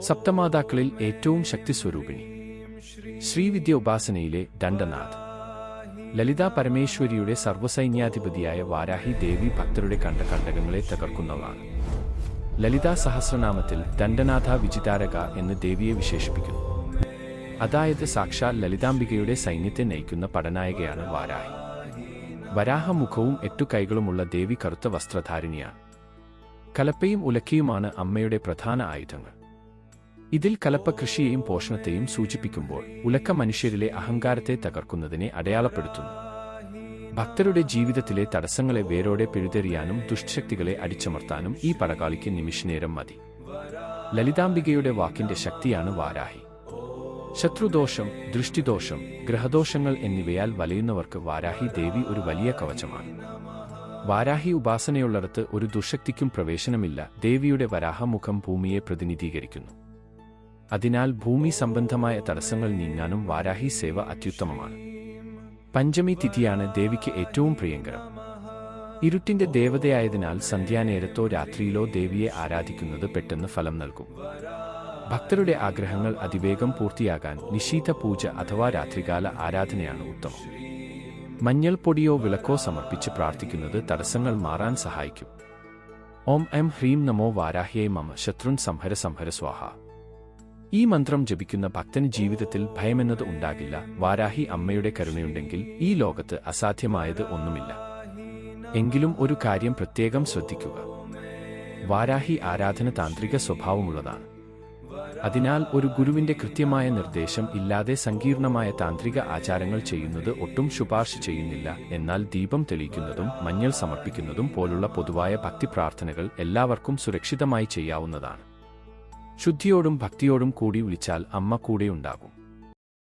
സപ്തമാതാക്കളിൽ ഏറ്റവും ശക്തിസ്വരൂപിണി. ശ്രീവിദ്യ ഉപാസനയിലെ ദണ്ഡനാഥ്. ലളിതാ പരമേശ്വരിയുടെ സർവ്വസൈന്യാധിപതിയായ വാരാഹി ദേവി ഭക്തരുടെ കണ്ടകങ്ങളെ തകർക്കുന്നവളാണ്. ലളിതാ സഹസ്രനാമത്തിൽ ദണ്ഡനാഥ വിജിതാരക എന്ന് ദേവിയെ വിശേഷിപ്പിക്കുന്നു. അതായത് സാക്ഷാൽ ലളിതാംബികയുടെ സൈന്യത്തെ നയിക്കുന്ന പടനായികയാണ് വാരാഹി. വരാഹമുഖവും 8 കൈകളുമുള്ള ദേവി കറുത്ത വസ്ത്രധാരിണിയാണ്. കലപ്പയും ഉലക്കയുമാണ് അമ്മയുടെ പ്രധാന ആയുധങ്ങൾ. ഇതിൽ കലപ്പ കൃഷിയെയും പോഷണത്തെയും സൂചിപ്പിക്കുമ്പോൾ ഉലക്ക മനുഷ്യരിലെ അഹങ്കാരത്തെ തകർക്കുന്നതിനെ അടയാളപ്പെടുത്തുന്നു. ഭക്തരുടെ ജീവിതത്തിലെ തടസ്സങ്ങളെ വേരോടെ പിഴുതെറിയാനും ദുഷ്ടശക്തികളെ അടിച്ചമർത്താനും ഈ പടകാളിക്ക് നിമിഷനേരം മതി. ലളിതാംബികയുടെ വാക്കിന്റെ ശക്തിയാണ് വാരാഹി. ശത്രുദോഷം, ദൃഷ്ടിദോഷം, ഗ്രഹദോഷങ്ങൾ എന്നിവയാൽ വലയുന്നവർക്ക് വാരാഹി ദേവി ഒരു വലിയ കവചമാണ്. വാരാഹി ഉപാസനയുള്ളിടത്ത് ഒരു ദുഷ്ടശക്തിക്കും പ്രവേശനമില്ല. ദേവിയുടെ വരാഹമുഖം ഭൂമിയെ പ്രതിനിധീകരിക്കുന്നു. അതിനാൽ ഭൂമി സംബന്ധമായ തടസ്സങ്ങൾ നീങ്ങാനും വാരാഹി സേവ അത്യുത്തമമാണ്. പഞ്ചമി തിഥിയാണ് ദേവിക്ക് ഏറ്റവും പ്രിയങ്കരം. ഇരുട്ടിന്റെ ദേവതയായതിനാൽ സന്ധ്യാനേരത്തോ രാത്രിയിലോ ദേവിയെ ആരാധിക്കുന്നത് പെട്ടെന്ന് ഫലം നൽകും. ഭക്തരുടെ ആഗ്രഹങ്ങൾ അതിവേഗം പൂർത്തിയാകാൻ നിശീഥ പൂജ അഥവാ രാത്രികാല ആരാധനയാണ് ഉത്തമം. മഞ്ഞൾ പൊടിയോ വിളക്കോ സമർപ്പിച്ച് പ്രാർത്ഥിക്കുന്നത് തടസ്സങ്ങൾ മാറാൻ സഹായിക്കും. ഓം എം ഹ്രീം നമോ വാരാഹ്യൈ മമ ശത്രുൻ സംഹര സംഹര സ്വാഹ. ഈ മന്ത്രം ജപിക്കുന്ന ഭക്തന് ജീവിതത്തിൽ ഭയമെന്നത് ഉണ്ടാകില്ല. വാരാഹി അമ്മയുടെ കരുണയുണ്ടെങ്കിൽ ഈ ലോകത്ത് അസാധ്യമായത് ഒന്നുമില്ല. എങ്കിലും ഒരു കാര്യം പ്രത്യേകം ശ്രദ്ധിക്കുക. വാരാഹി ആരാധന താന്ത്രിക സ്വഭാവമുള്ളതാണ്. അതിനാൽ ഒരു ഗുരുവിന്റെ കൃത്യമായ നിർദ്ദേശം ഇല്ലാതെ സങ്കീർണമായ താന്ത്രിക ആചാരങ്ങൾ ചെയ്യുന്നത് ഒട്ടും ശുപാർശ ചെയ്യുന്നില്ല. എന്നാൽ ദീപം തെളിയിക്കുന്നതും മഞ്ഞൾ സമർപ്പിക്കുന്നതും പോലുള്ള പൊതുവായ ഭക്തിപ്രാർത്ഥനകൾ എല്ലാവർക്കും സുരക്ഷിതമായി ചെയ്യാവുന്നതാണ്. ശുദ്ധിയോടും ഭക്തിയോടും കൂടി വിളിച്ചാൽ അമ്മ കൂടെയുണ്ടാകും.